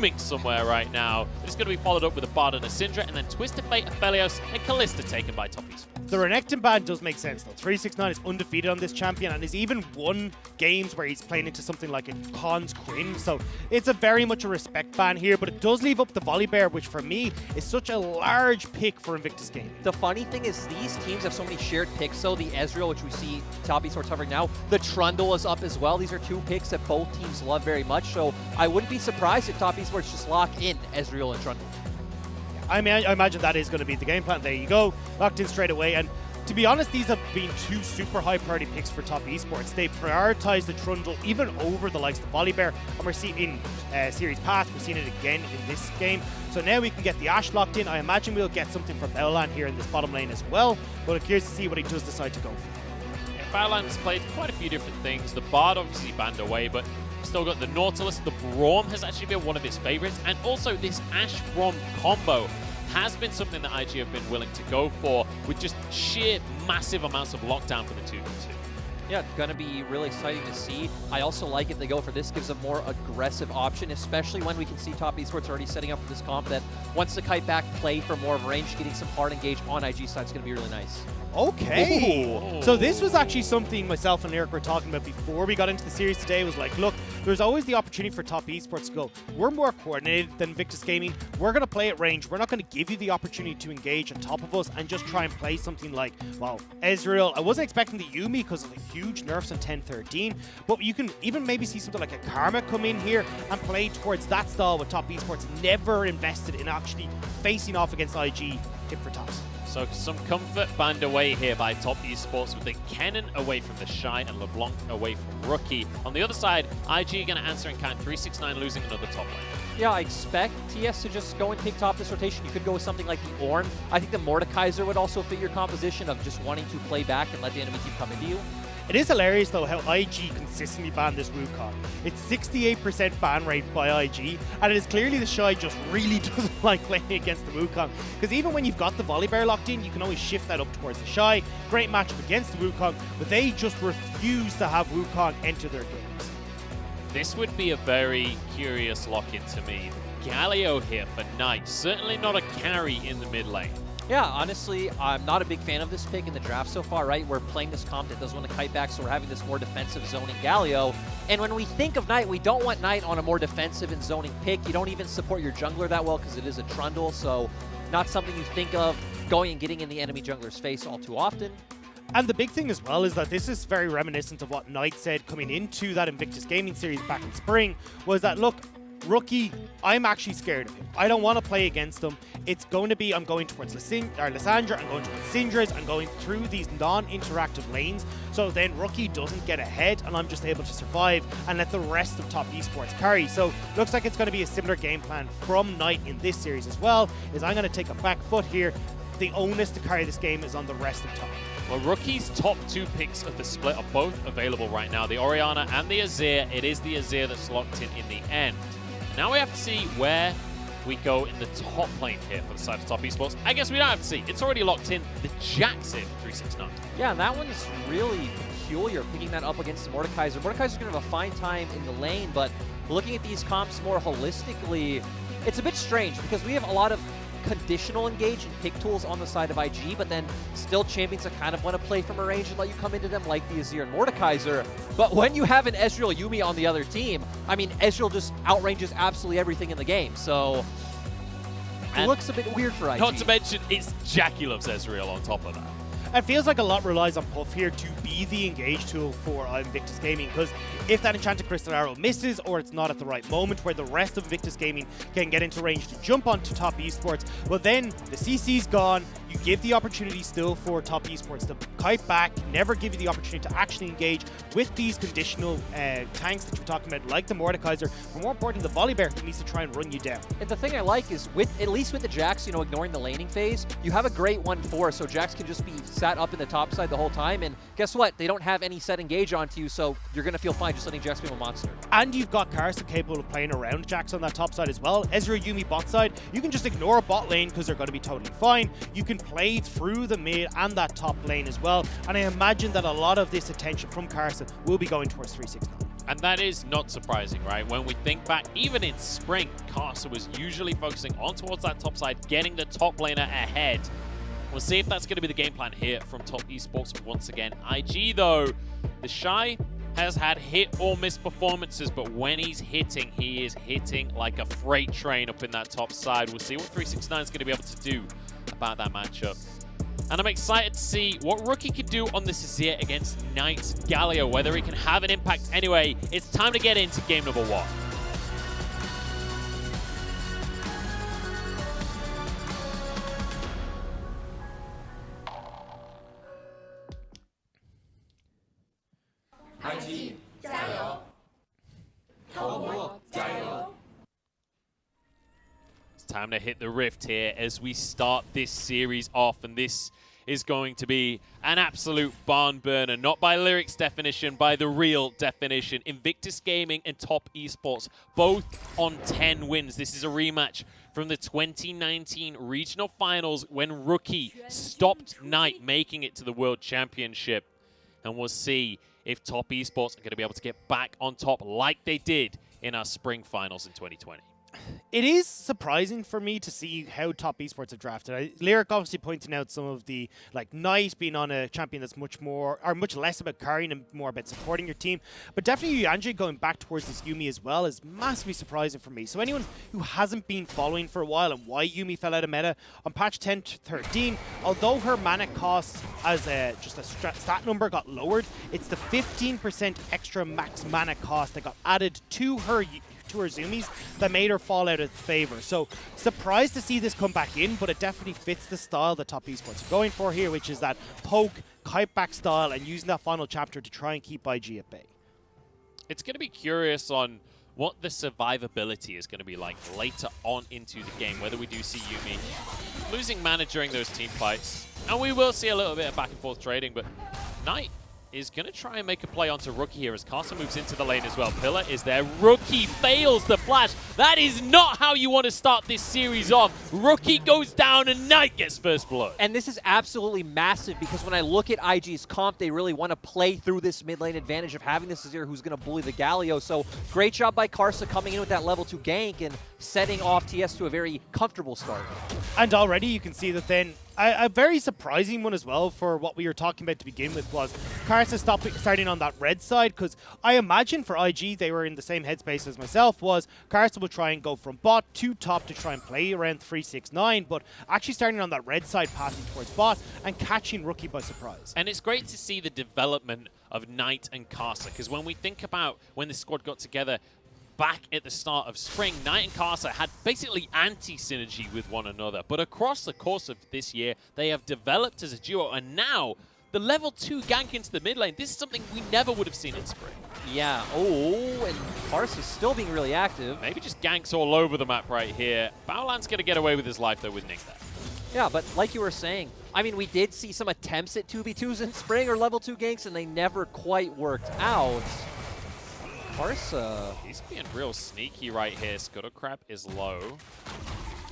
roaming somewhere right now. It's going to be followed up with a Bard and a Syndra, and then Twisted Fate, Aphelios, and Kalista taken by top Esports. The Renekton ban does make sense though. 369 is undefeated on this champion and has even won games where he's playing into something like a Khan's Quinn. So it's a very much a respect ban here, but it does leave up the Volibear, which for me is such a large pick for Invictus Gaming. The funny thing is these teams have so many shared picks. So the Ezreal, which we see top Esports covering now, the Trundle is up as well. These are two picks that both teams love very much. So I wouldn't be surprised if top Esports just lock in Ezreal and Trundle. I mean, I imagine that is going to be the game plan. There you go, locked in straight away. And to be honest, these have been two super high priority picks for top Esports. They prioritize the Trundle even over the likes of the Volibear, and we're seeing in Series Pass, we're seeing it again in this game. So now we can get the Ashe locked in. I imagine we'll get something from Battleland here in this bottom lane as well, but I'm curious to see what he does decide to go for. Yeah, Battleland's played quite a few different things. The Bard obviously banned away, but still got the Nautilus. The Braum has actually been one of his favorites, and also this Ashe-Braum combo has been something that IG have been willing to go for with just sheer massive amounts of lockdown for the 2v2. Yeah, it's going to be really exciting to see. I also like if they go for this, gives a more aggressive option, especially when we can see top Esports already setting up for this comp that wants to kite back, play for more of range, getting some hard engage on IG side is going to be really nice. Okay. Ooh. So this was actually something myself and Eric were talking about before we got into the series today. Was like, look, there's always the opportunity for top Esports to go, we're more coordinated than Invictus Gaming. We're going to play at range. We're not going to give you the opportunity to engage on top of us and just try and play something like, well, Ezreal. I wasn't expecting the Yuumi because of the huge nerfs on 10-13, but you can even maybe see something like a Karma come in here and play towards that style with top Esports. Never invested in actually facing off against IG tip for tops. So some comfort banned away here by top Esports with the Kennen away from the Shy and LeBlanc away from Rookie. On the other side, IG going to answer in kind, 369 losing another top lane. Yeah, I expect TS to just go and take top this rotation. You could go with something like the Ornn. I think the Mordekaiser would also fit your composition of just wanting to play back and let the enemy team come into you. It is hilarious though how IG consistently banned this Wukong. It's 68% ban rate by IG, and it is clearly the Shy just really doesn't like playing against the Wukong. Because even when you've got the Volibear locked in, you can always shift that up towards the Shy. Great matchup against the Wukong, but they just refuse to have Wukong enter their games. This would be a very curious lock-in to me. Galio here for Knight, certainly not a carry in the mid lane. Yeah, honestly, I'm not a big fan of this pick in the draft so far, right? We're playing this comp that doesn't want to kite back, so we're having this more defensive zoning Galio. And when we think of Knight, we don't want Knight on a more defensive and zoning pick. You don't even support your jungler that well because it is a Trundle, so not something you think of going and getting in the enemy jungler's face all too often. And the big thing as well is that this is very reminiscent of what Knight said coming into that Invictus Gaming series back in spring, was that, look, Rookie, I'm actually scared of him. I don't want to play against him. It's going to be, I'm going towards Lysandra, I'm going towards Syndra's, I'm going through these non-interactive lanes, so then Rookie doesn't get ahead and I'm just able to survive and let the rest of top Esports carry. So looks like it's going to be a similar game plan from Knight in this series as well, is I'm going to take a back foot here. The onus to carry this game is on the rest of top. Well, Rookie's top two picks of the split are both available right now, the Orianna and the Azir. It is the Azir that's locked in the end. Now we have to see where we go in the top lane here for the side of top Esports. I guess we don't have to see. It's already locked in. The Jax in 369. Yeah, and that one is really peculiar, picking that up against the Mordekaiser. Mordekaiser's going to have a fine time in the lane, but looking at these comps more holistically, it's a bit strange because we have a lot of conditional engage and pick tools on the side of IG, but then still champions that kind of want to play from a range and let you come into them like the Azir and Mordekaiser. But when you have an Ezreal Yuumi on the other team, I mean, Ezreal just outranges absolutely everything in the game, so it looks a bit weird for IG. Not to mention, it's Jackie loves Ezreal on top of that. It feels like a lot relies on Puff here to be the engage tool for Invictus Gaming, because if that Enchanted Crystal Arrow misses or it's not at the right moment where the rest of Invictus Gaming can get into range to jump onto top Esports, well then the CC's gone. You give the opportunity still for top Esports to kite back, never give you the opportunity to actually engage with these conditional tanks that you're talking about, like the Mordekaiser, but more importantly, the Volibear, who needs to try and run you down. And the thing I like is, at least with the Jax, you know, ignoring the laning phase, you have a great 1-4, so Jax can just be sat up in the top side the whole time, and guess what? They don't have any set engage onto you, so you're going to feel fine just letting Jax be a monster. And you've got Karsa capable of playing around Jax on that top side as well. Ezreal Yuumi bot side, you can just ignore a bot lane because they're going to be totally fine. You can play through the mid and that top lane as well, and I imagine that a lot of this attention from Karsa will be going towards 369. And that is not surprising, right? When we think back, even in spring, Karsa was usually focusing on towards that top side, getting the top laner ahead. We'll see if that's going to be the game plan here from Top Esports once again. IG, though, the Shy has had hit or miss performances, but when he's hitting, he is hitting like a freight train up in that top side. We'll see what 369 is going to be able to do about that matchup. And I'm excited to see what Rookie can do on this Azir against Knight's Galio, whether he can have an impact anyway. It's time to get into game number 1. It's time to hit the rift here as we start this series off, and this is going to be an absolute barn burner, not by Lyric's definition, by the real definition. Invictus Gaming and Top Esports, both on 10 wins. This is a rematch from the 2019 regional finals when Rookie stopped Knight making it to the World Championship. And we'll see if Top Esports are going to be able to get back on top like they did in our spring finals in 2020. It is surprising for me to see how Top Esports have drafted. Lyric obviously pointing out some of the, like, Knight being on a champion that's much less about carrying and more about supporting your team. But definitely Yuanji going back towards this Yuumi as well is massively surprising for me. So anyone who hasn't been following for a while and why Yuumi fell out of meta, on patch 10-13, although her mana cost as just a stat number got lowered, it's the 15% extra max mana cost that got added to her Zoomies that made her fall out of favor. So surprised to see this come back in, but it definitely fits the style that Top Esports are going for here, which is that poke, kite back style, and using that final chapter to try and keep IG at bay. It's going to be curious on what the survivability is going to be like later on into the game, whether we do see Yuumi losing mana during those team fights. And we will see a little bit of back and forth trading, but Knight is going to try and make a play onto Rookie here as Carson moves into the lane as well. Pillar is there. Rookie fails the flash. That is not how you want to start this series off. Rookie goes down and Knight gets first blood. And this is absolutely massive because when I look at IG's comp, they really want to play through this mid lane advantage of having this Azir who's going to bully the Galio. So great job by Karsa coming in with that level 2 gank and setting off TS to a very comfortable start. And already you can see that then a very surprising one as well for what we were talking about to begin with was Karsa starting on that red side, because I imagine for IG, they were in the same headspace as myself, was Karsa will try and go from bot to top to try and play around 369, but actually starting on that red side, passing towards bot and catching Rookie by surprise. And it's great to see the development of Knight and Karsa, because when we think about when the squad got together back at the start of spring, Knight and Karsa had basically anti-synergy with one another. But across the course of this year, they have developed as a duo, and now the level 2 gank into the mid lane, this is something we never would have seen in spring. Yeah, oh, and Karsa's still being really active. Maybe just ganks all over the map right here. Baolan's going to get away with his life, though, with Ning there. Yeah, but like you were saying, I mean, we did see some attempts at 2v2s in spring or level 2 ganks, and they never quite worked out. Karsa, he's being real sneaky right here. Scuttlecrab is low.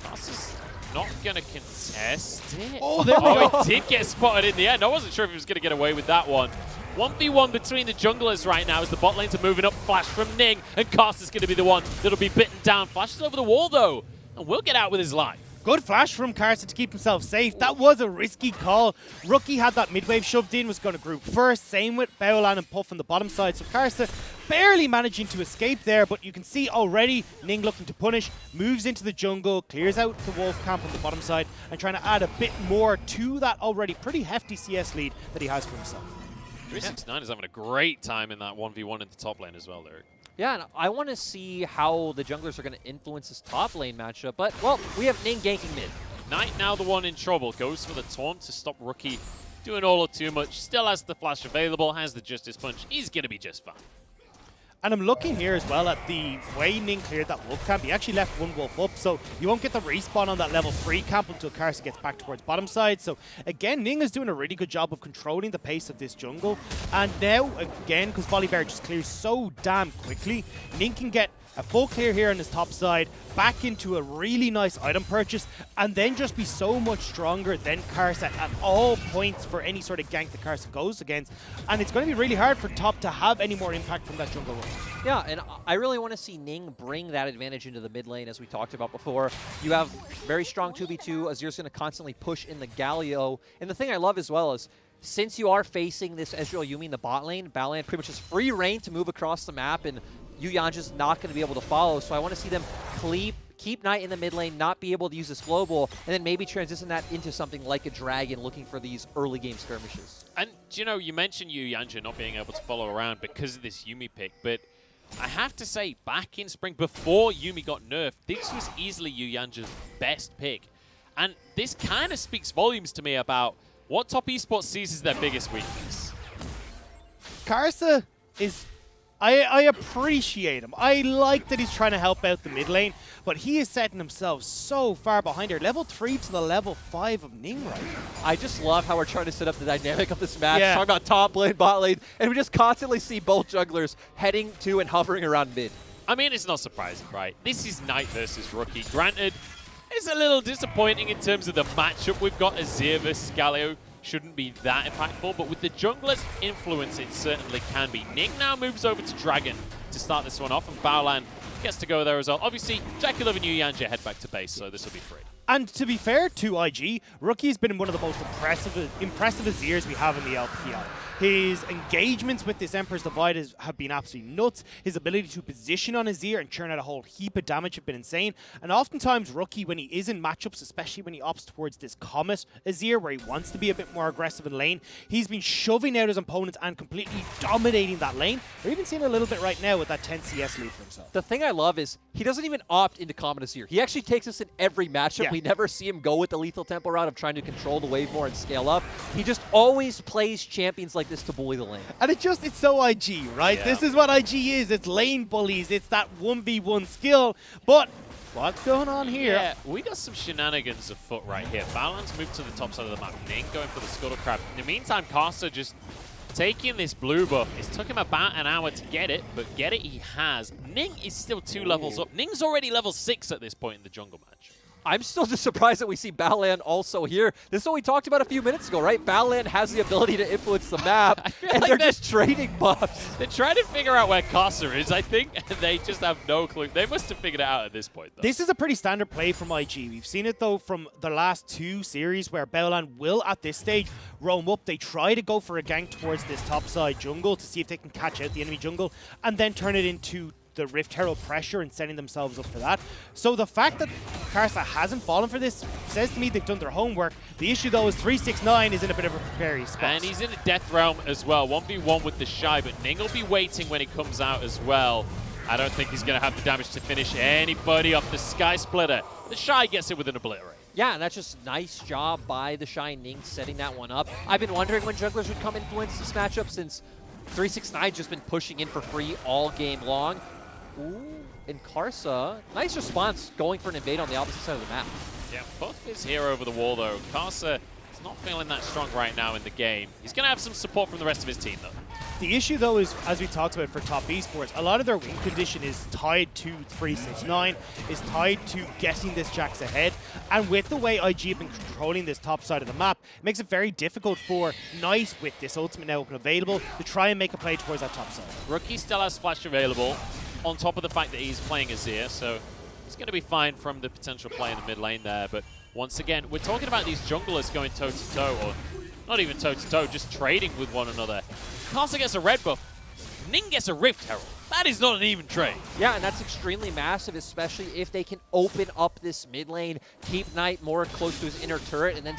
Karsa's not going to contest it. Oh, there we go. It did get spotted in the end. I wasn't sure if he was going to get away with that one. 1v1 between the junglers right now as the bot lanes are moving up. Flash from Ning, and Karsa's going to be the one that'll be bitten down. Flashes over the wall, though, and will get out with his life. Good flash from Karsa to keep himself safe. That was a risky call. Rookie had that mid-wave shoved in, was going to group first. Same with Baolan and Puff on the bottom side. So Karsa barely managing to escape there, but you can see already Ning looking to punish, moves into the jungle, clears out the Wolf camp on the bottom side, and trying to add a bit more to that already pretty hefty CS lead that he has for himself. 369 is having a great time in that 1v1 in the top lane as well, Lyric. Yeah, and I want to see how the junglers are going to influence this top lane matchup, but, well, we have Ning ganking mid. Knight now the one in trouble, goes for the taunt to stop Rookie doing all or too much, still has the flash available, has the Justice Punch, he's going to be just fine. And I'm looking here as well at the way Ning cleared that wolf camp. He actually left one wolf up, so you won't get the respawn on that level 3 camp until Karsa gets back towards bottom side. So again, Ning is doing a really good job of controlling the pace of this jungle. And now, again, because Volibear just clears so damn quickly, Ning can get a full clear here on his top side, back into a really nice item purchase, and then just be so much stronger than Karsa at all points for any sort of gank that Karsa goes against. And it's going to be really hard for top to have any more impact from that jungle run. Yeah, and I really want to see Ning bring that advantage into the mid lane, as we talked about before. You have very strong 2v2. Azir's going to constantly push in the Galio. And the thing I love as well is, since you are facing this Ezreal Yuumi in the bot lane, Balan pretty much has free reign to move across the map, and Yuyanja's not going to be able to follow. So I want to see them keep Knight in the mid lane, not be able to use this global, and then maybe transition that into something like a dragon, looking for these early game skirmishes. And you know, you mentioned Yuyanja not being able to follow around because of this Yuumi pick, but I have to say, back in spring, before Yuumi got nerfed, this was easily Yuyanja's best pick. And this kind of speaks volumes to me about what top esports sees as their biggest weakness. Karsa is... I appreciate him. I like that he's trying to help out the mid lane, but he is setting himself so far behind here. Level 3 to the level 5 of Ning right now. I just love how we're trying to set up the dynamic of this match. Yeah. Talking about top lane, bot lane, and we just constantly see both jugglers heading to and hovering around mid. I mean, it's not surprising, right? This is Knight versus Rookie. Granted, it's a little disappointing in terms of the matchup. We've got Azir versus Galio. Shouldn't be that impactful, but with the jungler's influence, it certainly can be. Ning now moves over to Dragon to start this one off, and Baolan gets to go there as well. Obviously, Jackie Love and Yuyanja head back to base, so this will be free. And to be fair to IG, Rookie's been one of the most impressive Azirs we have in the LPL. His engagements with this Emperor's Divide have been absolutely nuts. His ability to position on Azir and churn out a whole heap of damage have been insane. And oftentimes, Rookie, when he is in matchups, especially when he opts towards this Comet Azir, where he wants to be a bit more aggressive in lane, he's been shoving out his opponents and completely dominating that lane. We're even seeing a little bit right now with that 10 CS lead for himself. The thing I love is he doesn't even opt into Comet Azir. He actually takes us in every matchup. Yeah. We never see him go with the lethal tempo route of trying to control the wave more and scale up. He just always plays champions like this to bully the lane. And it's so IG, right? Yeah. This is what IG is. It's lane bullies. It's that 1v1 skill. But what's going on here? Yeah, we got some shenanigans afoot right here. Balan's moved to the top side of the map. Ning going for the Scuttle Crab. In the meantime, Karsa just taking this blue buff. It took him about an hour to get it, but get it he has. Ning is still 2 levels up. Ning's already level 6 at this point in the jungle match. I'm still just surprised that we see Balan also here. This is what we talked about a few minutes ago, right? Balan has the ability to influence the map, and like they're just trading buffs. They're trying to figure out where Karsa is, I think, and they just have no clue. They must have figured it out at this point, though. This is a pretty standard play from IG. We've seen it, though, from the last 2 series where Baolan will, at this stage, roam up. They try to go for a gank towards this topside jungle to see if they can catch out the enemy jungle, and then turn it into the Rift Herald pressure and setting themselves up for that. So the fact that Karsa hasn't fallen for this says to me they've done their homework. The issue, though, is 369 is in a bit of a precarious spot. And he's in a death realm as well. 1v1 with the Shy, but Ning will be waiting when he comes out as well. I don't think he's going to have the damage to finish anybody off the Sky Splitter. The Shy gets it with an Obliterate. Yeah, and that's just nice job by the Shy Ning setting that one up. I've been wondering when jugglers would come influence this matchup, since 369's just been pushing in for free all game long. Ooh, and Karsa, nice response going for an invade on the opposite side of the map. Yeah, Buff is here over the wall, though. Karsa is not feeling that strong right now in the game. He's going to have some support from the rest of his team, though. The issue, though, is, as we talked about for top esports, a lot of their win condition is tied to 369, is tied to getting this Jax ahead. And with the way IG have been controlling this top side of the map, it makes it very difficult for Knight, with this ultimate now available, to try and make a play towards that top side. Rookie still has Flash available, on top of the fact that he's playing Azir, so he's going to be fine from the potential play in the mid lane there. But once again, we're talking about these junglers going toe-to-toe, or not even toe-to-toe, just trading with one another. Karsa gets a red buff, Ning gets a Rift Herald. That is not an even trade. Yeah, and that's extremely massive, especially if they can open up this mid lane, keep Knight more close to his inner turret, and then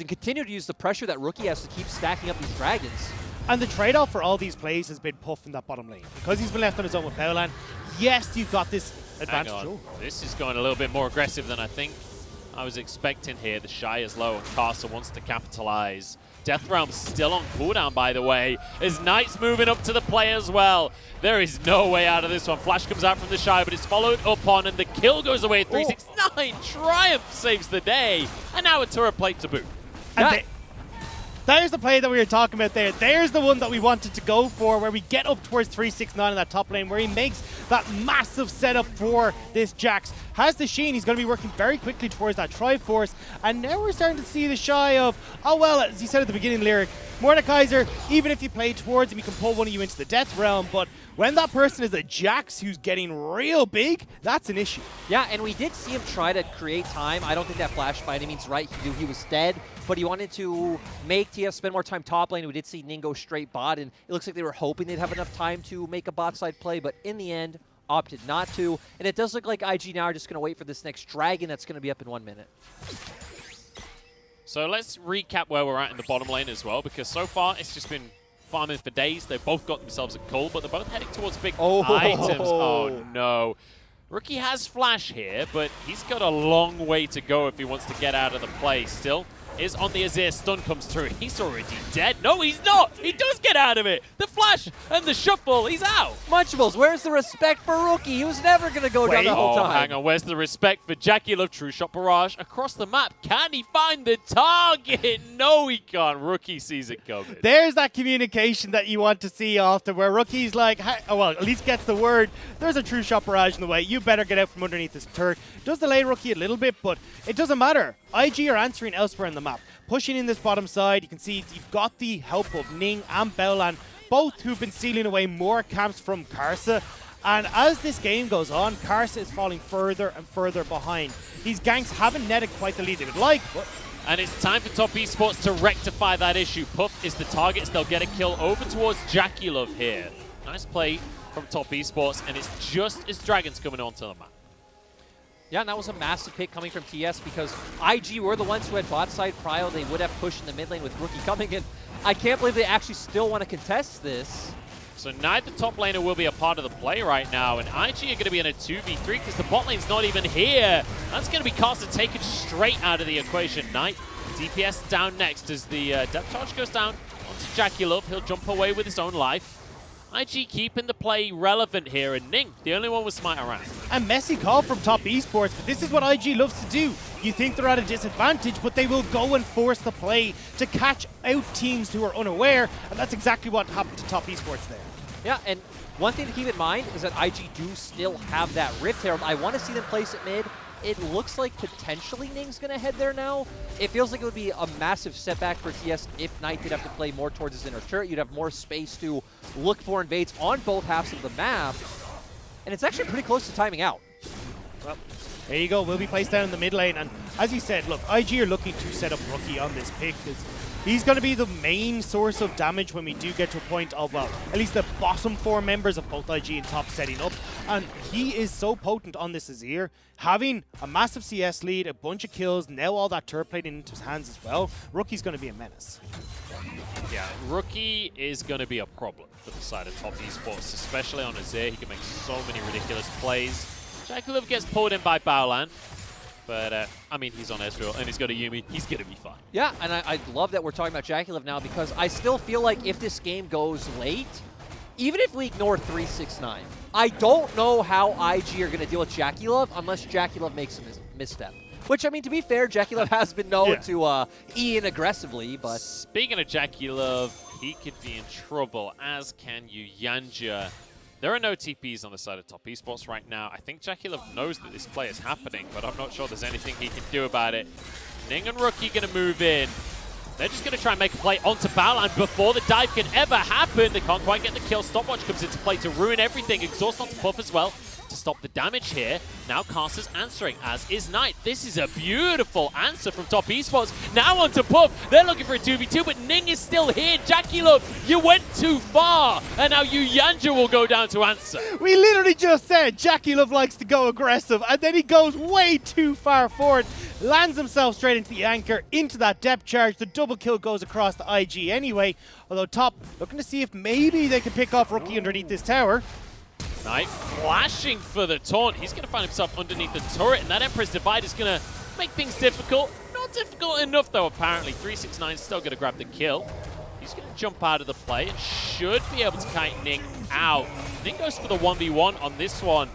continue to use the pressure that Rookie has to keep stacking up these dragons. And the trade-off for all these plays has been Puff in that bottom lane. Because he's been left on his own with Baolan, yes, you've got this advantage. Hang on. This is going a little bit more aggressive than I think I was expecting here. The Shy is low, and Karsa wants to capitalize. Death Realm's still on cooldown, by the way, as Knight's moving up to the play as well. There is no way out of this one. Flash comes out from the Shy, but it's followed up on, and the kill goes away. 369, Triumph saves the day, and now a turret plate to boot. And There's the play that we were talking about there. There's the one that we wanted to go for, where we get up towards 369 in that top lane, where he makes that massive setup for this Jax. Has the Sheen, he's going to be working very quickly towards that Triforce, and now we're starting to see the shy of, oh well, as he said at the beginning lyric, Mordekaiser, even if you play towards him, he can pull one of you into the death realm, but when that person is a Jax who's getting real big, that's an issue. Yeah, and we did see him try to create time. I don't think that flash by any means right. He knew he was dead, but he wanted to make TS spend more time top lane. We did see Ning go straight bot, and it looks like they were hoping they'd have enough time to make a bot side play, but in the end, opted not to. And it does look like IG now are just going to wait for this next dragon that's going to be up in 1 minute. So let's recap where we're at in the bottom lane as well, because so far it's just been farming for days. They've both got themselves a cull, but they're both heading towards big items. Oh no. Rookie has flash here, but he's got a long way to go if he wants to get out of the play. Still is on the Azir. Stun comes through. He's already dead. No, he's not. He does get out of it. The flash and the shuffle. He's out. Munchables, where's the respect for Rookie? He was never going to go down the whole time. Hang on. Where's the respect for Jackie Love? True shot barrage across the map. Can he find the target? No, he can't. Rookie sees it coming. There's that communication that you want to see often, where Rookie's like, oh, well, at least gets the word. There's a true shot barrage in the way. You better get out from underneath this turret. Does delay Rookie a little bit, but it doesn't matter. IG are answering elsewhere in the map. Pushing in this bottom side, you can see you've got the help of Ning and Beolan, both who've been sealing away more camps from Karsa. And as this game goes on, Karsa is falling further and further behind. These ganks haven't netted quite the lead they would like, but... And it's time for Top Esports to rectify that issue. Puff is the target, they'll get a kill over towards Jackie Love here. Nice play from Top Esports, and it's just as Dragon's coming onto the map. Yeah, and that was a massive pick coming from TS because IG were the ones who had bot side prio. They would have pushed in the mid lane with Rookie coming in. I can't believe they actually still want to contest this. So neither top laner will be a part of the play right now, and IG are going to be in a 2v3 because the bot lane's not even here. That's going to be Carson taken straight out of the equation. Knight, DPS down next as the depth charge goes down onto Jackie Love. He'll jump away with his own life. IG keeping the play relevant here, and Ning, the only one with Smite around. A messy call from Top Esports, but this is what IG loves to do. You think they're at a disadvantage, but they will go and force the play to catch out teams who are unaware, and that's exactly what happened to Top Esports there. Yeah, and one thing to keep in mind is that IG do still have that Rift Herald. I want to see them place it mid. It looks like potentially Ning's going to head there now. It feels like it would be a massive setback for TS if Knight did have to play more towards his inner turret. You'd have more space to look for invades on both halves of the map. And it's actually pretty close to timing out. Well, there you go. Will be placed down in the mid lane. And as you said, look, IG are looking to set up Rookie on this pick. He's going to be the main source of damage when we do get to a point of, well, at least the bottom four members of both IG and Top setting up. And he is so potent on this Azir. Having a massive CS lead, a bunch of kills, now all that turret plating into his hands as well, Rookie's going to be a menace. Yeah, Rookie is going to be a problem for the side of Top Esports, especially on Azir. He can make so many ridiculous plays. Jackie Love gets pulled in by Baolan. But, I mean, he's on Ezreal, and he's got a Yuumi. He's going to be fine. Yeah, and I love that we're talking about Jackie Love now because I still feel like if this game goes late, even if we ignore 369, I don't know how IG are going to deal with Jackie Love unless Jackie Love makes a misstep. Which, I mean, to be fair, Jackie Love has been known to E in aggressively, but... Speaking of Jackie Love, he could be in trouble, as can Yanja. There are no TPs on the side of Top Esports right now. I think Jackie Love knows that this play is happening, but I'm not sure there's anything he can do about it. Ning and Rookie going to move in. They're just going to try and make a play onto Baolan before the dive can ever happen. They can't quite get the kill. Stopwatch comes into play to ruin everything. Exhaust onto Puff as well to stop the damage here. Now Carster's answering, as is Knight. This is a beautiful answer from Top Esports. Now onto Puff. They're looking for a 2v2, but Ning is still here. Jackie Love, you went too far. And now Yanja will go down to answer. We literally just said Jackie Love likes to go aggressive, and then he goes way too far forward. Lands himself straight into the anchor, into that depth charge. The double kill goes across the IG anyway. Although Top looking to see if maybe they can pick off Rookie underneath this tower. Knight flashing for the taunt. He's going to find himself underneath the turret, and that Emperor's Divide is going to make things difficult. Not difficult enough, though, apparently. 369 is still going to grab the kill. He's going to jump out of the play and should be able to kite Ning out. Ning goes for the 1v1 on this one.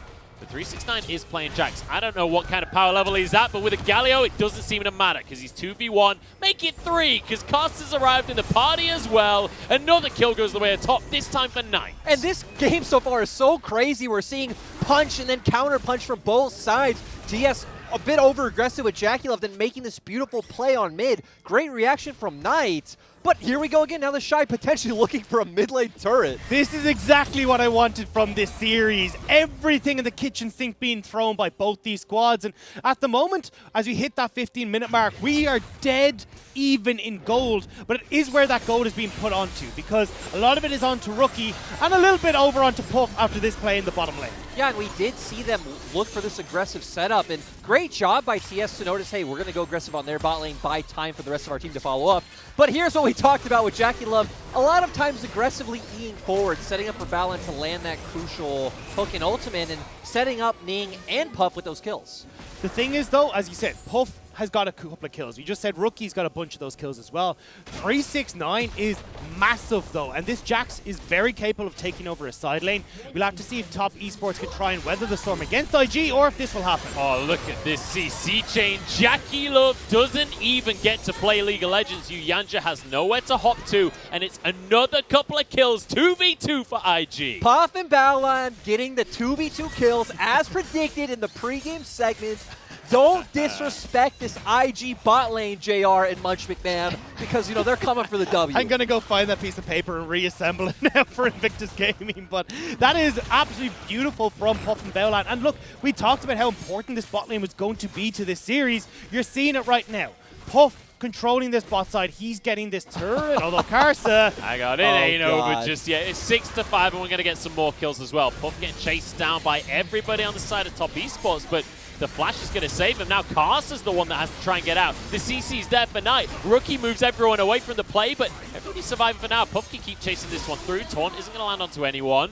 But 369 is playing Jax. I don't know what kind of power level he's at, but with a Galio, it doesn't seem to matter because he's 2v1. Make it 3 because Costa's arrived in the party as well. Another kill goes the way of top, this time for Knight. And this game so far is so crazy. We're seeing punch and then counter punch from both sides. TS a bit over-aggressive with JackeyLove, then making this beautiful play on mid. Great reaction from Knight. But here we go again. Now the Shy potentially looking for a mid-lane turret. This is exactly what I wanted from this series. Everything in the kitchen sink being thrown by both these squads. And at the moment, as we hit that 15-minute mark, we are dead even in gold. But it is where that gold is being put onto, because a lot of it is onto Rookie and a little bit over onto Puff after this play in the bottom lane. Yeah, and we did see them look for this aggressive setup, and great job by TS to notice, hey, we're going to go aggressive on their bot lane, buy time for the rest of our team to follow up. But here's what we talked about with JackeyLove. A lot of times aggressively Eing forward, setting up for Balan to land that crucial hook and ultimate, and setting up Ning and Puff with those kills. The thing is, though, as you said, Puff has got a couple of kills. We just said Rookie's got a bunch of those kills as well. 369 is massive, though, and this Jax is very capable of taking over a side lane. We'll have to see if Top Esports can try and weather the storm against IG, or if this will happen. Oh, look at this CC chain. JackeyLove doesn't even get to play League of Legends. Yanja has nowhere to hop to, and it's another couple of kills. 2v2 for IG. Puff and Balan getting the 2v2 kills as predicted in the pregame segments. Don't disrespect this IG bot lane, JR and Munch McMahon, because, you know, they're coming for the W. I'm going to go find that piece of paper and reassemble it now for Invictus Gaming, but that is absolutely beautiful from Puff and Balan. And look, we talked about how important this bot lane was going to be to this series. You're seeing it right now. Puff controlling this bot side. He's getting this turret, although Karsa... I got it, ain't over just yet. It's 6-5, and we're going to get some more kills as well. Puff getting chased down by everybody on the side of Top Esports, but the flash is going to save him. Now Karsa's the one that has to try and get out. The CC's there for Knight. Rookie moves everyone away from the play, but everybody's surviving for now. Puff can keep chasing this one through. Taunt isn't going to land onto anyone.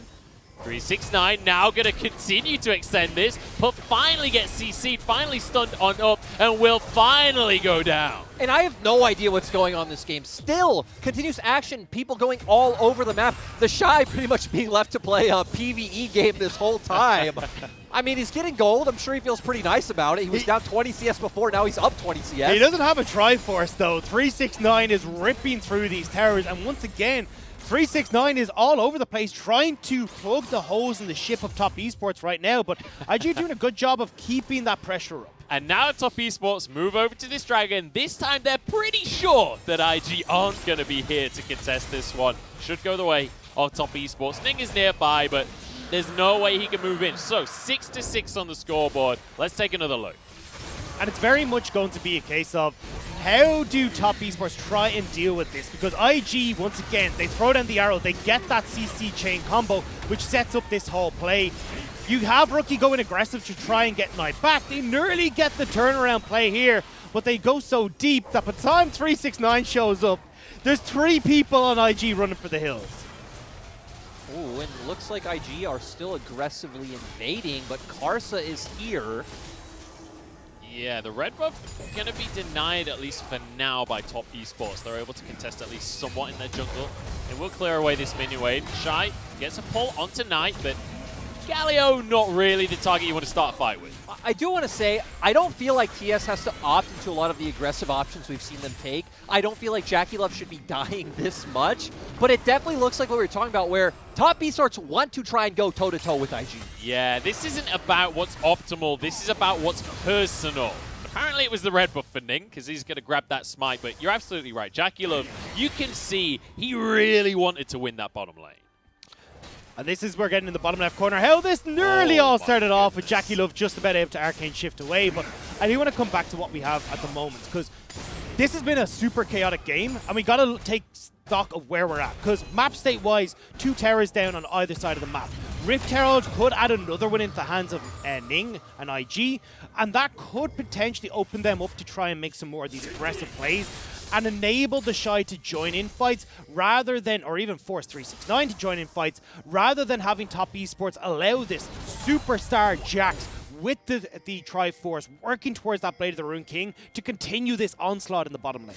369 now going to continue to extend this. Puff finally gets CC'd, finally stunned on up, and will finally go down. And I have no idea what's going on in this game. Still, continuous action, people going all over the map. The Shy pretty much being left to play a PvE game this whole time. I mean, he's getting gold. I'm sure he feels pretty nice about it. He was down 20 CS before, now he's up 20 CS. He doesn't have a Triforce, though. 369 is ripping through these towers, and once again, 369 is all over the place trying to plug the holes in the ship of Top Esports right now, but IG doing a good job of keeping that pressure up. And now Top Esports move over to this Dragon. This time they're pretty sure that IG aren't going to be here to contest this one. Should go the way of Top Esports. Ning is nearby, but there's no way he can move in. So 6-6 on the scoreboard. Let's take another look. And it's very much going to be a case of how do Top Esports try and deal with this? Because IG, once again, they throw down the arrow, they get that CC chain combo, which sets up this whole play. You have Rookie going aggressive to try and get Knight back. They nearly get the turnaround play here, but they go so deep that by the time 369 shows up, there's 3 people on IG running for the hills. Ooh, and it looks like IG are still aggressively invading, but Karsa is here. Yeah, the red buff going to be denied, at least for now, by Top Esports. They're able to contest at least somewhat in their jungle. It will clear away this minion wave. Shy gets a pull onto Knight, but Galio not really the target you want to start a fight with. I do want to say, I don't feel like TS has to opt into a lot of the aggressive options we've seen them take. I don't feel like JackeyLove should be dying this much, but it definitely looks like what we were talking about, where Top Esports want to try and go toe-to-toe with IG. Yeah, this isn't about what's optimal. This is about what's personal. Apparently it was the red buff for Ning, because he's going to grab that smite, but you're absolutely right. JackeyLove, you can see he really wanted to win that bottom lane. And this is, we're getting in the bottom left corner. How this nearly all started off with JackeyLove just about able to arcane shift away, but I do want to come back to what we have at the moment, because this has been a super chaotic game, and we got to take stock of where we're at, because map state-wise, 2 towers down on either side of the map. Rift Herald could add another one into the hands of Ning and IG, and that could potentially open them up to try and make some more of these aggressive plays and enable the Shy to join in fights rather than, or even force 369 to join in fights, rather than having Top Esports allow this superstar Jax with the Triforce working towards that Blade of the Rune King to continue this onslaught in the bottom lane.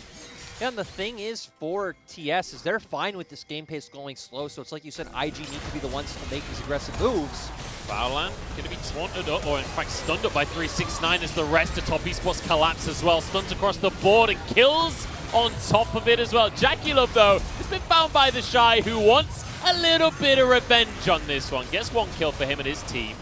Yeah, and the thing is for TS is they're fine with this game pace going slow, so it's like you said, IG need to be the ones to make these aggressive moves. Bowland going to be taunted up, or in fact stunned up by 369 as the rest of Top Esports collapse as well. Stuns across the board and kills on top of it as well. Jackie Love, though, has been found by the Shy, who wants a little bit of revenge on this one. Gets one kill for him and his team.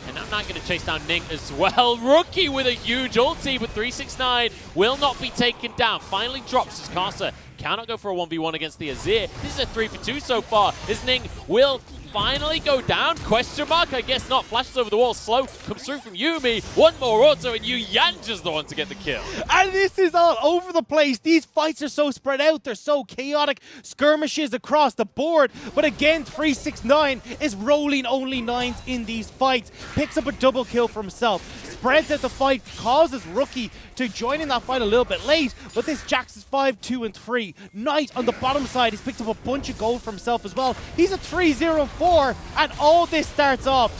And I'm not going to chase down Ning as well. Rookie with a huge ulti, but 369 will not be taken down. Finally drops as Casa cannot go for a 1v1 against the Azir. This is a 3-for-2 so far, as Ning will finally go down? Question mark? I guess not. Flashes over the wall. Slow comes through from Yuumi. One more auto, and Yu Yanja's the one to get the kill. And this is all over the place. These fights are so spread out. They're so chaotic. Skirmishes across the board. But again, 369 is rolling only 9s in these fights. Picks up a double kill for himself. Spreads out the fight. Causes Rookie to join in that fight a little bit late. But this Jax is 5, 2, and 3. Knight on the bottom side. He's picked up a bunch of gold for himself as well. He's a 3-0-4. And all this starts off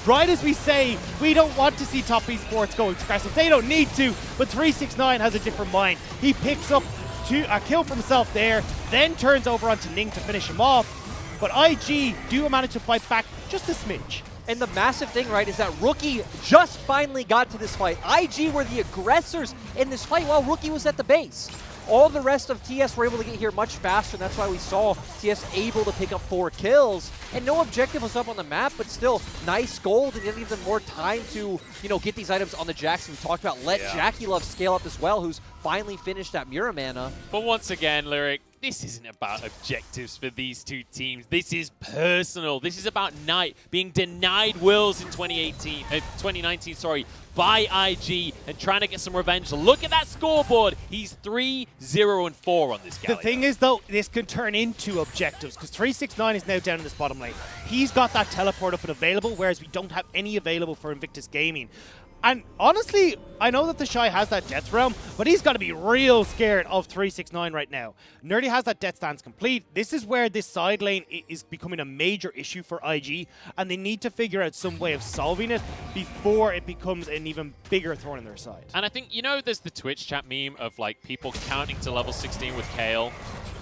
right as we say we don't want to see Top Esports go aggressive. They don't need to, but 369 has a different mind. He picks up a kill for himself there, then turns over onto Ning to finish him off. But IG do manage to fight back just a smidge. And the massive thing, right, is that Rookie just finally got to this fight. IG were the aggressors in this fight while Rookie was at the base. All the rest of TS were able to get here much faster, and that's why we saw TS able to pick up 4 kills. And no objective was up on the map, but still nice gold, and it give them more time to, you know, get these items on the Jax. We talked about let Jackie Love scale up as well, who's finally finished that Muramana. But once again, Lyric, this isn't about objectives for these two teams. This is personal. This is about Knight being denied wills in 2019, by IG and trying to get some revenge. Look at that scoreboard. He's 3-0-4 on this guy. The thing is, though, this can turn into objectives because 369 is now down in this bottom lane. He's got that teleport up and available, whereas we don't have any available for Invictus Gaming. And honestly, I know that the Shy has that Death Realm, but he's got to be real scared of 369 right now. Nerdy has that Death Stance complete. This is where this side lane is becoming a major issue for IG, and they need to figure out some way of solving it before it becomes an even bigger thorn in their side. And I think, you know, there's the Twitch chat meme of like people counting to level 16 with Kale.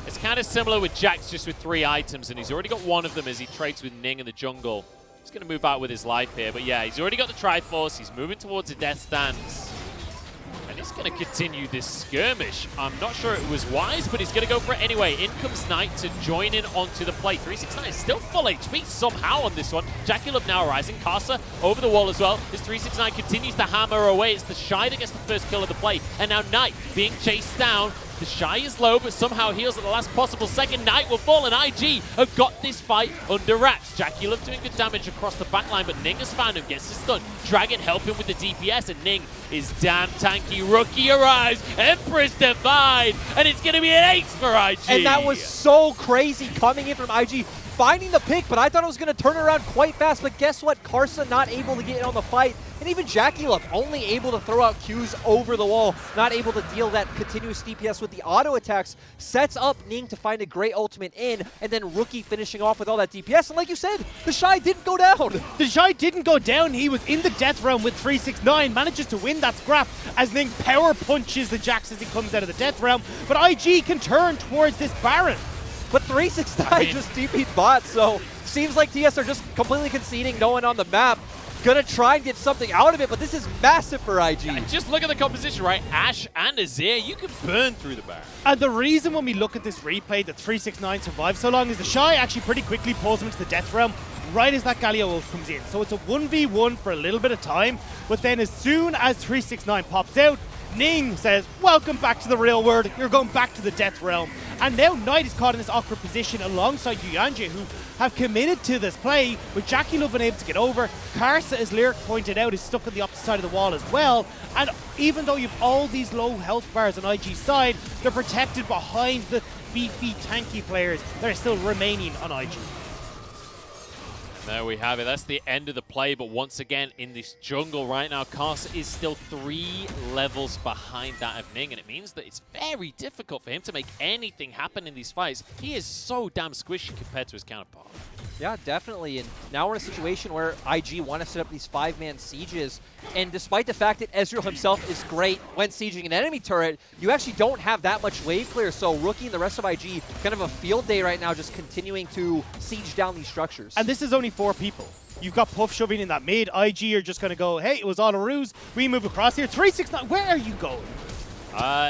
It's kind of similar with Jax, just with 3 items, and he's already got one of them as he trades with Ning in the jungle. He's going to move out with his life here, but yeah, he's already got the Triforce. He's moving towards a Death Stance. And he's going to continue this skirmish. I'm not sure it was wise, but he's going to go for it anyway. In comes Knight to join in onto the play. 369 is still full HP somehow on this one. Jackie Love now rising. Casa over the wall as well. As 369 continues to hammer away. It's the Shy that gets the first kill of the play. And now Knight being chased down. The Shy is low, but somehow heals at the last possible second. Knight will fall, and IG have got this fight under wraps. Jackie Love doing good damage across the backline, but Ning has found him, gets the stun. Dragon help him with the DPS, and Ning is damn tanky. Rookie arrives, Empress Divine, and it's going to be an ace for IG. And that was so crazy coming in from IG, finding the pick, but I thought it was going to turn around quite fast. But guess what? Karsa not able to get in on the fight. And even Jackie Love only able to throw out Qs over the wall, not able to deal that continuous DPS with the auto attacks. Sets up Ning to find a great ultimate in, and then Rookie finishing off with all that DPS. And like you said, the Shy didn't go down. The Shy didn't go down. He was in the Death Realm with 369, manages to win that scrap as Ning power punches the Jax as he comes out of the Death Realm. But IG can turn towards this Baron. But 369 just DP'd bot, so seems like TS are just completely conceding, no one on the map. Gonna try and get something out of it, but this is massive for IG. Yeah, just look at the composition, right? Ashe and Azir, you can burn through the Baron. And the reason when we look at this replay that 369 survived so long is the Shy actually pretty quickly pulls him into the Death Realm right as that Galio ult comes in. So it's a 1v1 for a little bit of time, but then as soon as 369 pops out, Ning says, welcome back to the real world, you're going back to the Death Realm. And now Knight is caught in this awkward position alongside Yu Yanja, who have committed to this play, with Jackie Love being able to get over. Karsa, as Lyric pointed out, is stuck on the opposite side of the wall as well. And even though you have all these low health bars on IG's side, they're protected behind the beefy, tanky players that are still remaining on IG. There we have it. That's the end of the play, but once again, in this jungle right now, Karsa is still 3 levels behind that of Ning, and it means that it's very difficult for him to make anything happen in these fights. He is so damn squishy compared to his counterpart. Yeah, definitely. And now we're in a situation where IG want to set up these 5-man sieges. And despite the fact that Ezreal himself is great when sieging an enemy turret, you actually don't have that much wave clear. So Rookie and the rest of IG kind of a field day right now, just continuing to siege down these structures. And this is only 4 people. You've got Puff shoving in that mid. IG are just going to go, hey, it was all a ruse. We move across here. 369, where are you going?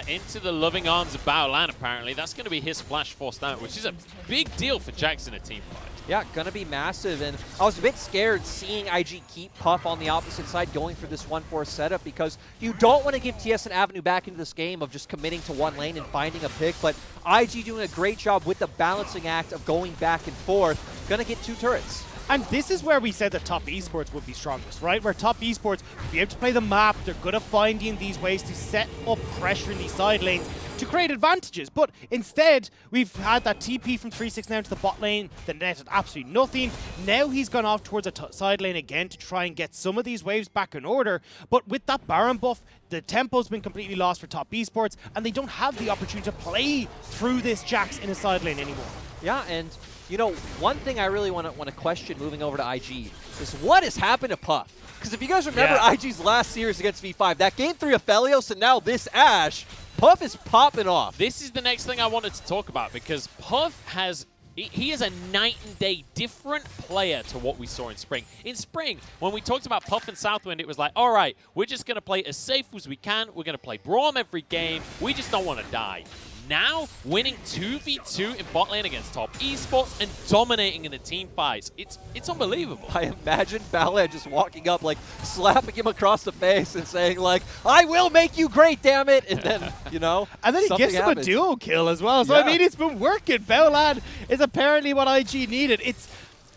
Into the loving arms of Baolan, apparently. That's going to be his flash forced out, which is a big deal for Jackson, a team fight. Yeah, gonna be massive, and I was a bit scared seeing IG keep Puff on the opposite side going for this 1-4 setup, because you don't want to give TS an avenue back into this game of just committing to one lane and finding a pick, but IG doing a great job with the balancing act of going back and forth. Gonna get 2 turrets. And this is where we said that top esports would be strongest, right? Where top esports would be able to play the map. They're good at finding these ways to set up pressure in these side lanes to create advantages. But instead, we've had that TP from 369 to the bot lane that netted absolutely nothing. Now he's gone off towards a side lane again to try and get some of these waves back in order. But with that Baron buff, the tempo's been completely lost for top esports, and they don't have the opportunity to play through this Jax in a side lane anymore. Yeah, and you know, one thing I really want to question moving over to IG is what has happened to Puff? Because if you guys remember IG's last series against V5, that game 3 of Felios and now this Ashe, Puff is popping off. This is the next thing I wanted to talk about, because Puff has... He is a night and day different player to what we saw in spring. In spring, when we talked about Puff and Southwind, it was like, all right, we're just going to play as safe as we can. We're going to play Braum every game. We just don't want to die. Now, winning 2v2 in bot lane against top esports and dominating in the team fights. It's unbelievable. I imagine Balad just walking up, like, slapping him across the face and saying, like, I will make you great, damn it! And then, you know, and then he gives him a duo kill as well. So, I mean, it's been working. Balad is apparently what IG needed.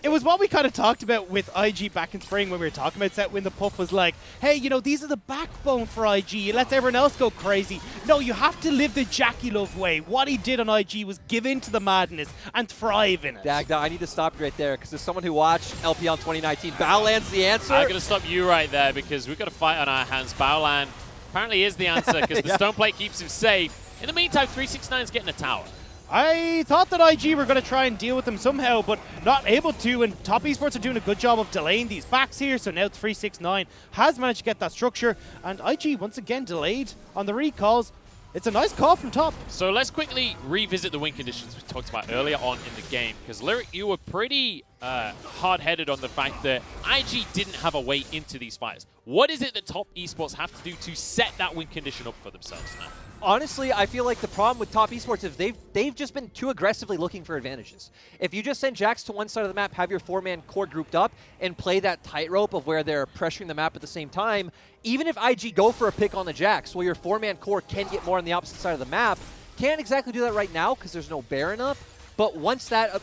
It was what we kind of talked about with IG back in spring when we were talking about set when the Puff was like, hey, you know, these are the backbone for IG. It lets everyone else go crazy. No, you have to live the Jackie Love way. What he did on IG was give in to the madness and thrive in it. Dagda, I need to stop you right there, because as someone who watched LPL in 2019, Baolan's the answer. I'm going to stop you right there, because we've got a fight on our hands. Baolan apparently is the answer, because the stone plate keeps him safe. In the meantime, 369's getting a tower. I thought that IG were going to try and deal with them somehow, but not able to, and top esports are doing a good job of delaying these backs here, so now 369 has managed to get that structure, and IG once again delayed on the recalls. It's a nice call from top. So let's quickly revisit the win conditions we talked about earlier on in the game, because Lyric, you were pretty hard-headed on the fact that IG didn't have a way into these fights. What is it that top esports have to do to set that win condition up for themselves now? Honestly, I feel like the problem with top esports is they've just been too aggressively looking for advantages. If you just send Jax to one side of the map, have your 4-man core grouped up, and play that tightrope of where they're pressuring the map at the same time, even if IG go for a pick on the Jax, well, your 4-man core can get more on the opposite side of the map. Can't exactly do that right now because there's no Baron up. But once that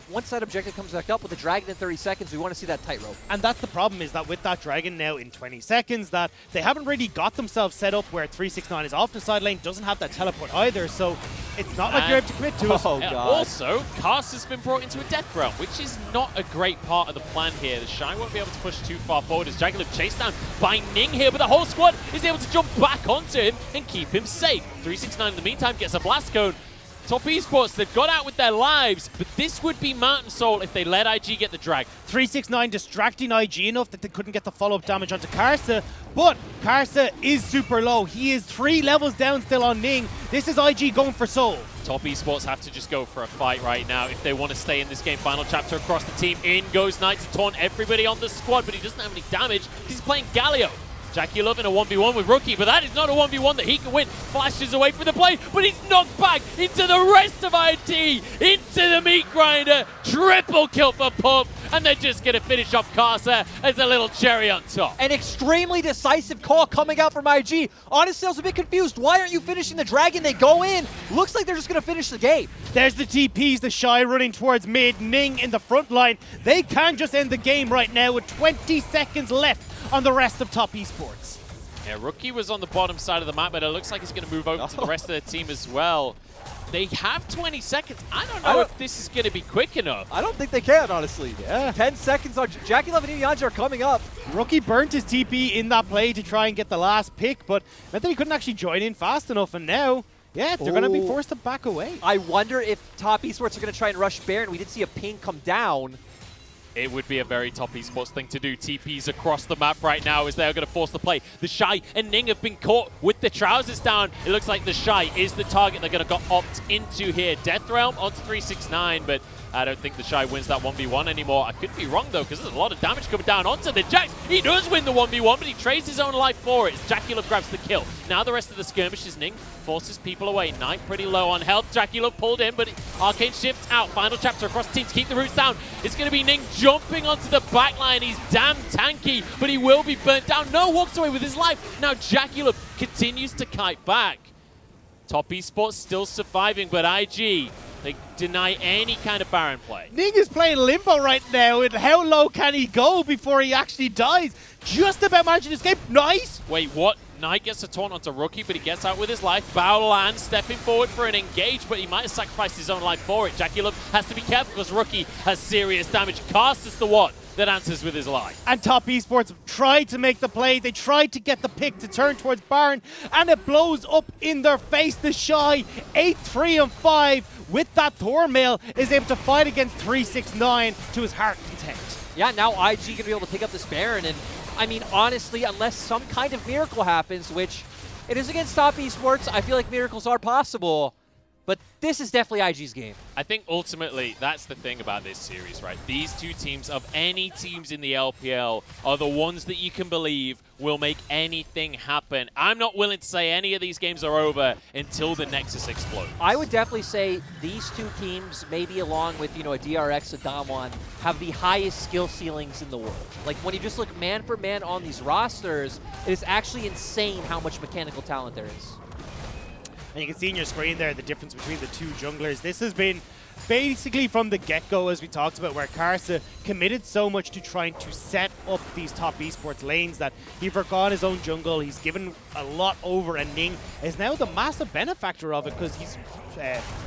objective comes back up with the Dragon in 30 seconds, we want to see that tightrope. And that's the problem, is that with that Dragon now in 20 seconds, that they haven't really got themselves set up where 369 is off the side lane, doesn't have that teleport either, so it's not like you're able to commit to it. Oh, God. Also, Cast has been brought into a death realm, which is not a great part of the plan here. The Shy won't be able to push too far forward as Dragon chased down by Ning here, but the whole squad is able to jump back onto him and keep him safe. 369 in the meantime gets a blast cone. Top esports, they've got out with their lives, but this would be Mountain Soul if they let IG get the drag. 369 distracting IG enough that they couldn't get the follow-up damage onto Karsa, but Karsa is super low. He is 3 levels down still on Ning. This is IG going for Soul. Top esports have to just go for a fight right now if they want to stay in this game. Final chapter across the team. In goes Knight to taunt everybody on the squad, but he doesn't have any damage. He's playing Galio. Jackie Love in a 1v1 with Rookie, but that is not a 1v1 that he can win. Flashes away from the play, but he's knocked back into the rest of IT, into the meat grinder. Triple kill for Puff, and they're just going to finish off Karsa as a little cherry on top. An extremely decisive call coming out from IG. Honestly, I was a bit confused. Why aren't you finishing the Dragon? They go in. Looks like they're just going to finish the game. There's the TPs, the Shy running towards mid, Ning in the front line. They can just end the game right now with 20 seconds left on the rest of top esports. Yeah, Rookie was on the bottom side of the map, but it looks like he's going to move over to the rest of the team as well. They have 20 seconds. I don't know if this is going to be quick enough. I don't think they can, honestly. Yeah. 10 seconds on Jackie Love and Inyanja are coming up. Rookie burnt his TP in that play to try and get the last pick, but meant that he couldn't actually join in fast enough, and now, yeah, they're going to be forced to back away. I wonder if top esports are going to try and rush Baron. We did see a ping come down. It would be a very top esports thing to do. TPs across the map right now as they're going to force the play. The Shy and Ning have been caught with the trousers down. It looks like the Shy is the target they're going to opt into here. Death Realm onto 369, but I don't think the Shy wins that 1v1 anymore. I could be wrong, though, because there's a lot of damage coming down onto the Jax. He does win the 1v1, but he trades his own life for it. Jackulov grabs the kill. Now the rest of the skirmishes, Ning forces people away. Knight pretty low on health. Jackulov pulled in, but Arcane shifts out. Final chapter across the team to keep the roots down. It's going to be Ning jumping onto the backline. He's damn tanky, but he will be burnt down. No, walks away with his life. Now Jackulov continues to kite back. Top Esports still surviving, but IG, they deny any kind of Baron play. Ning is playing limbo right now, and how low can he go before he actually dies? Just about managing to escape. Nice! Wait, what? Knight gets a taunt onto Rookie, but he gets out with his life. Baolan stepping forward for an engage, but he might have sacrificed his own life for it. Jackulov has to be careful because Rookie has serious damage. Cast is the one that answers with his life. And Top Esports tried to make the play. They tried to get the pick to turn towards Baron, and it blows up in their face. The Shy, 8-3-5, with that Thornmail, is able to fight against 369 to his heart's content. Yeah, now IG going to be able to pick up this Baron, and I mean, honestly, unless some kind of miracle happens, which it is against Top Esports, I feel like miracles are possible. But this is definitely IG's game. I think ultimately that's the thing about this series, right? These two teams, of any teams in the LPL, are the ones that you can believe will make anything happen. I'm not willing to say any of these games are over until the Nexus explodes. I would definitely say these two teams, maybe along with, you know, a DRX, a Damwon, have the highest skill ceilings in the world. Like, when you just look man for man on these rosters, it is actually insane how much mechanical talent there is. And you can see in your screen there the difference between the two junglers. This has been basically from the get-go, as we talked about, where Karsa committed so much to trying to set up these Top Esports lanes that he forgot his own jungle. He's given a lot over, and Ning is now the massive benefactor of it because he's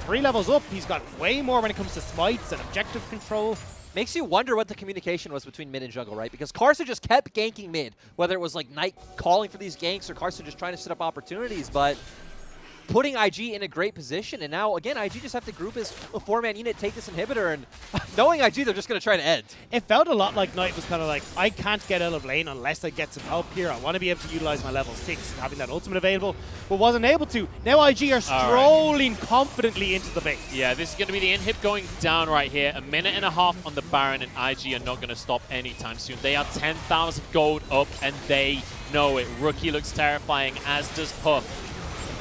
3 levels up. He's got way more when it comes to smites and objective control. Makes you wonder what the communication was between mid and jungle, right? Because Karsa just kept ganking mid, whether it was like Knight calling for these ganks or Karsa just trying to set up opportunities, but putting IG in a great position, and now, again, IG just have to group as a 4-man unit, take this inhibitor, and knowing IG, they're just going to try to end. It felt a lot like Knight was kind of like, I can't get out of lane unless I get some help here. I want to be able to utilize my level 6 and having that ultimate available, but wasn't able to. Now IG are strolling confidently into the base. Yeah, this is going to be the inhib going down right here. A minute and a half on the Baron, and IG are not going to stop anytime soon. They are 10,000 gold up, and they know it. Rookie looks terrifying, as does Puff.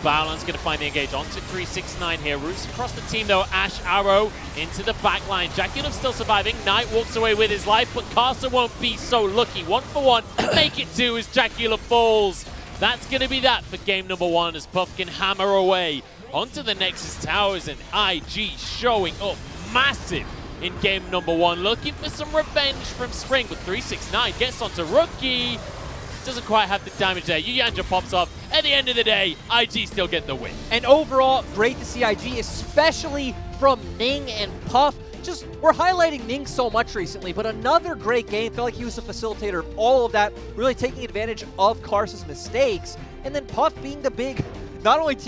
Baolan's going to find the engage onto 369 here. Roots across the team, though. Ash Arrow into the backline. Jackulov still surviving. Knight walks away with his life, but Karsa won't be so lucky. 1 for 1. Make it 2 as Jackulov falls. That's going to be that for game number 1 as Puff can hammer away onto the Nexus Towers, and IG showing up massive in game number 1. Looking for some revenge from Spring, but 369 gets onto Rookie. Doesn't quite have the damage there. Yuyanja pops off. At the end of the day, IG still get the win. And overall, great to see IG, especially from Ning and Puff. Just, we're highlighting Ning so much recently, but another great game. Felt like he was a facilitator of all of that, really taking advantage of Karsa's mistakes. And then Puff being the big, not only